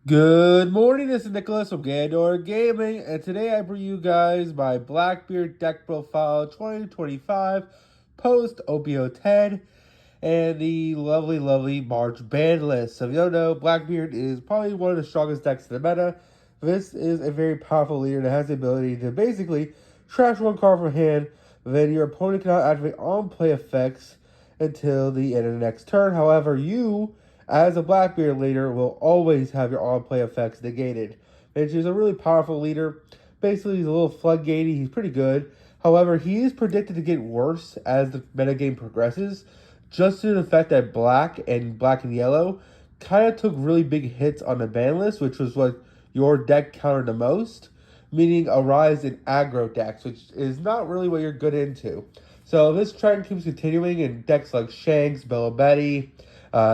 Good morning, this is Nicholas from Gandor Gaming, and today I bring you guys my Blackbeard deck profile 2025 post OP10 and the lovely March ban list. So if you don't know, Blackbeard is probably one of the strongest decks in the meta. This is a very powerful leader that has the ability to basically trash one card from hand, then your opponent cannot activate on-play effects until the end of the next turn. However, you as a Blackbeard leader will always have your on-play effects negated, which is a really powerful leader. Basically, he's a little floodgatey. He's pretty good. However, he is predicted to get worse as the metagame progresses, just due to the fact that black and yellow kind of took really big hits on the ban list, which was what your deck countered the most, meaning a rise in aggro decks, which is not really what you're good into. So this trend keeps continuing in decks like Shanks, Bella Betty,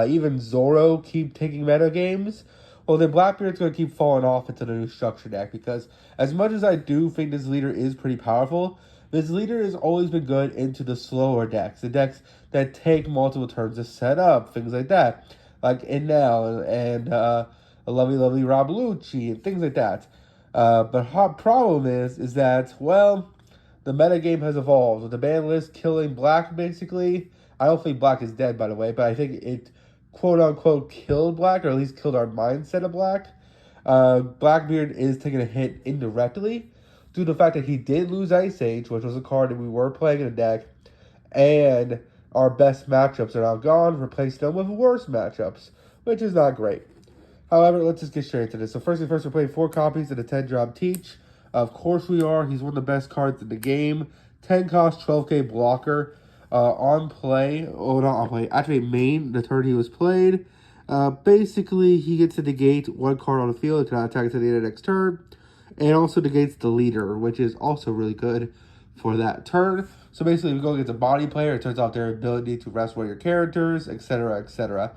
even Zoro keep taking meta games. Well, then Blackbeard's going to keep falling off into the new structure deck because as much as I do think this leader is pretty powerful, this leader has always been good into the slower decks, the decks that take multiple turns to set up, things like that, like Inel and a lovely Rob Lucci and things like that. But hot problem is that, well, the metagame has evolved with the ban list killing black basically. I don't think black is dead, by the way, but I think it quote unquote killed black, or at least killed our mindset of black. Blackbeard is taking a hit indirectly due to the fact that he did lose Ice Age, which was a card that we were playing in the deck, and our best matchups are now gone, replacing them with worse matchups, which is not great. However, let's just get straight into this. So first things first, we're playing 4 copies of the 10-drop-Teach. Of course we are. He's one of the best cards in the game. 10 cost, 12k blocker. On play, not on play, activate main the turn he was played. Basically, he gets to negate one card on the field. It cannot attack until the end of the next turn. And also negates the leader, which is also really good for that turn. So basically, if you go against a body player, it turns out their ability to rest one of your characters, etc., etc.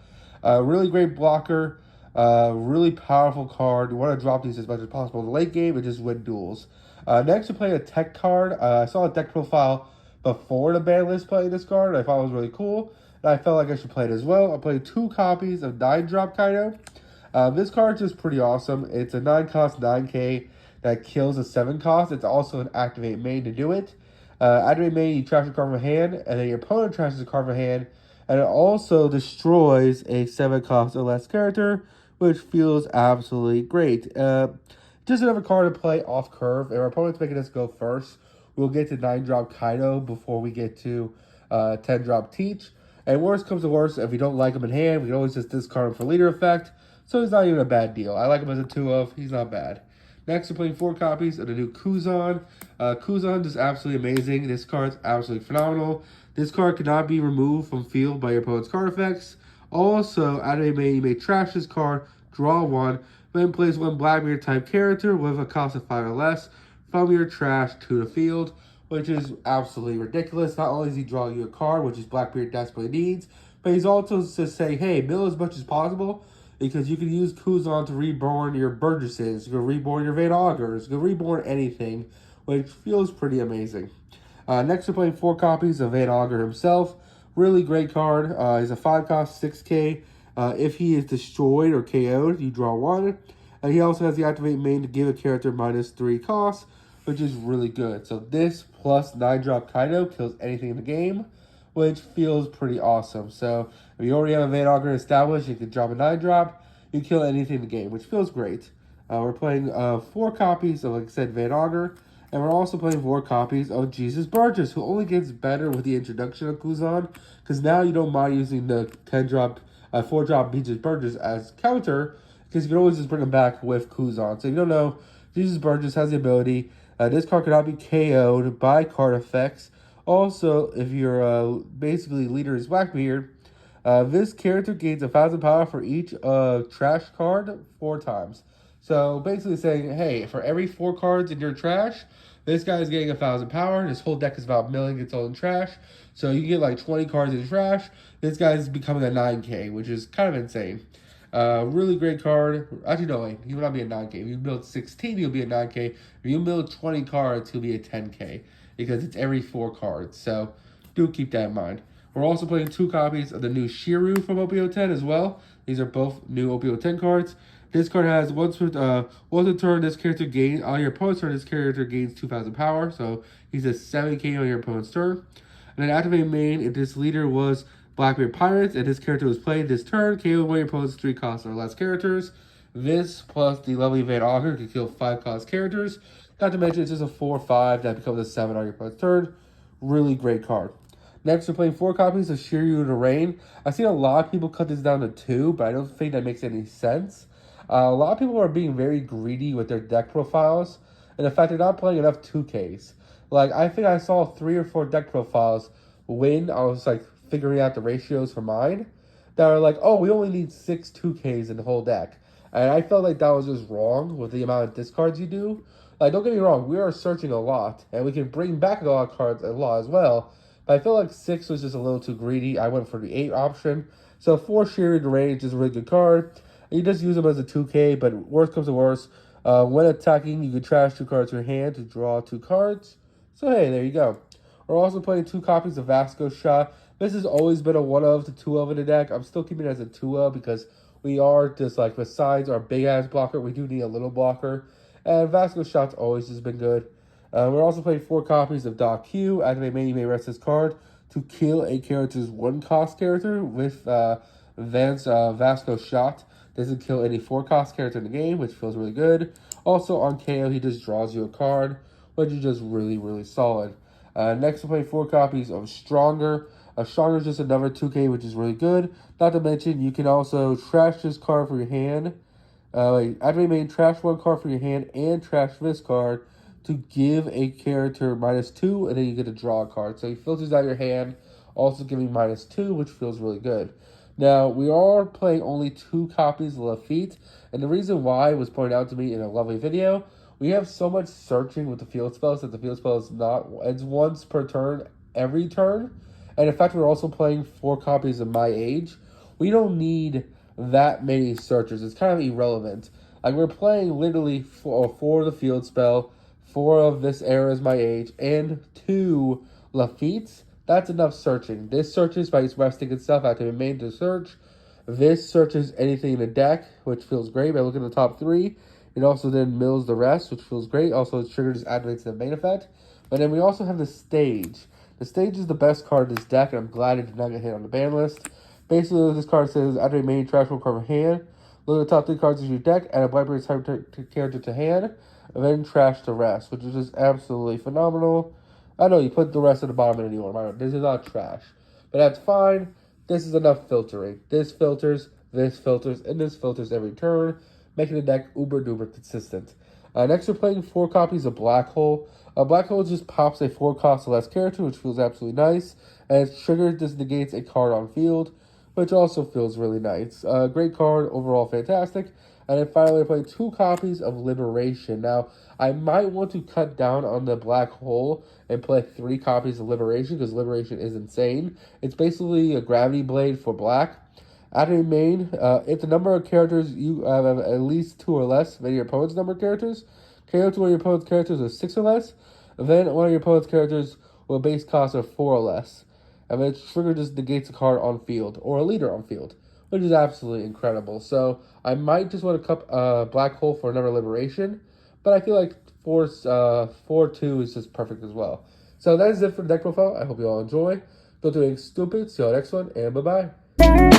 Really great blocker. Really powerful card. You want to drop these as much as possible in the late game and just win duels. Next, we play a tech card. I saw a deck profile before the ban list playing this card. I thought it was really cool, and I felt like I should play it as well. I played 2 copies of 9-drop Kaido. This card's just pretty awesome. It's a 9 cost 9k that kills a 7 cost. It's also an activate main to do it. Activate main, you trash a card from hand, and then your opponent trashes a card from hand, and it also destroys a 7 cost or less character, which feels absolutely great. Just another card to play off curve. If our opponent's making us go first, we'll get to 9-drop Kaido before we get to 10-drop Teach. And worst comes to worst, if we don't like him in hand, we can always just discard him for leader effect. So he's not even a bad deal. I like him as a 2-of. He's not bad. Next, we're playing 4 copies of the new Kuzan. Kuzan is absolutely amazing. This card's absolutely phenomenal. This card cannot be removed from field by your opponent's card effects. Also, out of a main, you may trash this card, draw 1, then place 1 Blackbeard type character with a cost of 5 or less from your trash to the field, which is absolutely ridiculous. Not only does he draw you a card, which is Blackbeard desperately needs, but he's also to say, hey, mill as much as possible, because you can use Kuzan to reborn your Burgesses, you can reborn your Van Augers, you can reborn anything, which feels pretty amazing. Next, we're playing 4 copies of Van Auger himself. Really great card. He's a 5 cost, 6k. If he is destroyed or KO'd, you draw 1. And he also has the activate main to give a character -3 costs, which is really good. So this plus 9-drop Kaido kills anything in the game, which feels pretty awesome. So if you already have a Van Auger established, you can drop a 9-drop, you kill anything in the game, which feels great. We're playing 4 copies of, like I said, Van Auger, and we're also playing 4 copies of Jesus Burgess, who only gets better with the introduction of Kuzan, because now you don't mind using the 10-drop, 4-drop Jesus Burgess as counter, because you can always just bring him back with Kuzan. So if you don't know, Jesus Burgess has the ability. This card cannot be KO'd by card effects. Also, if your basically leader is Blackbeard, this character gains 1,000 power for each trash card 4 times. So basically saying, hey, for every 4 cards in your trash, this guy is getting 1,000 power. This whole deck is about milling its own trash. So you get like 20 cards in trash. This guy's becoming a 9k, which is kind of insane. Really great card. Actually, no, wait. He will not be a 9k. If you build 16, he'll be a 9k. If you build 20 cards, he'll be a 10k. Because it's every 4 cards. So do keep that in mind. We're also playing 2 copies of the new Shiru from OP10 as well. These are both new OP10 cards. This card has once a turn, this character gains on your opponent's turn. This character gains 2,000 power, so he's a 7k on your opponent's turn. And then activate main if this leader was Blackbeard Pirates and this character was played this turn, KO one of your opponent's 3 cost or less characters. This plus the Lovely Van Augur can kill 5 cost characters. Not to mention it's just a 4/5 that becomes a 7 on your opponent's turn. Really great card. Next, we're playing 4 copies of Shiryu the Rain. I've seen a lot of people cut this down to 2, but I don't think that makes any sense. A lot of people are being very greedy with their deck profiles, and in fact, they're not playing enough 2Ks. Like, I think I saw 3 or 4 deck profiles when I was, like, figuring out the ratios for mine that are like, oh, we only need 6 2Ks in the whole deck. And I felt like that was just wrong with the amount of discards you do. Like, don't get me wrong, we are searching a lot, and we can bring back a lot of cards a lot as well. But I feel like 6 was just a little too greedy. I went for the 8 option. So 4 Shiryu the Rain is just a really good card. You just use them as a 2K, but worst comes to worst. When attacking, you can trash 2 cards to your hand to draw 2 cards. So hey, there you go. We're also playing 2 copies of Vasco Shot. This has always been a 1-of to 2-of in the deck. I'm still keeping it as a 2-of because we are just like, besides our big-ass blocker, we do need a little blocker. And Vasco Shot's always just been good. We're also playing 4 copies of Doc Q. Activate main, you may rest this card to kill a character's 1-cost character with Vasco Shot. Doesn't kill any 4-cost character in the game, which feels really good. Also, on KO, he just draws you a card, which is just really, really solid. Next, we're playing 4 copies of Stronger. Stronger is just another 2K, which is really good. Not to mention, you can also trash this card for your hand. Activate main, trash 1 card for your hand, and trash this card to give a character -2, and then you get to draw a card. So he filters out your hand, also giving -2, which feels really good. Now, we are playing only 2 copies of Lafitte, and the reason why was pointed out to me in a lovely video. We have so much searching with the field spells that the field spell is it's once per turn, every turn. And in fact, we're also playing 4 copies of My Age. We don't need that many searchers. It's kind of irrelevant. Like, we're playing literally 4 of the field spell, 4 of This Era Is My Age, and 2 Lafitte's. That's enough searching. This searches by resting itself after it made the search. This searches anything in the deck, which feels great. By looking at the top 3, it also then mills the rest, which feels great. Also, it triggers activates the main effect. But then we also have the Stage. The Stage is the best card in this deck, and I'm glad it did not get hit on the ban list. Basically, this card says, activate main, trash 1 card from hand. Look at the top 3 cards of your deck, add a Blackbeard type character to hand, and then trash the rest, which is just absolutely phenomenal. I know you put the rest at the bottom of anyone. This is not trash. But that's fine. This is enough filtering. This filters, and this filters every turn, making the deck uber-duper consistent. Next, we're playing 4 copies of Black Hole. Black Hole just pops a 4-cost or less character, which feels absolutely nice. And its trigger just negates a card on field, which also feels really nice. Great card, overall fantastic. And then finally, we're playing 2 copies of Liberation. Now, I might want to cut down on the Black Hole and play 3 copies of Liberation, because Liberation is insane. It's basically a Gravity Blade for black. Activate main, if the number of characters you have at least 2 or less than your opponent's number of characters, KO to one of your opponent's characters with 6 or less, then one of your opponent's characters will base cost of 4 or less. And then its trigger just negates a card on field, or a leader on field, which is absolutely incredible. So I might just want to cut Black Hole for another Liberation, but I feel like 4-2 is just perfect as well. So that is it for the deck profile. I hope you all enjoy. Don't do anything stupid. See you all next one, and bye-bye.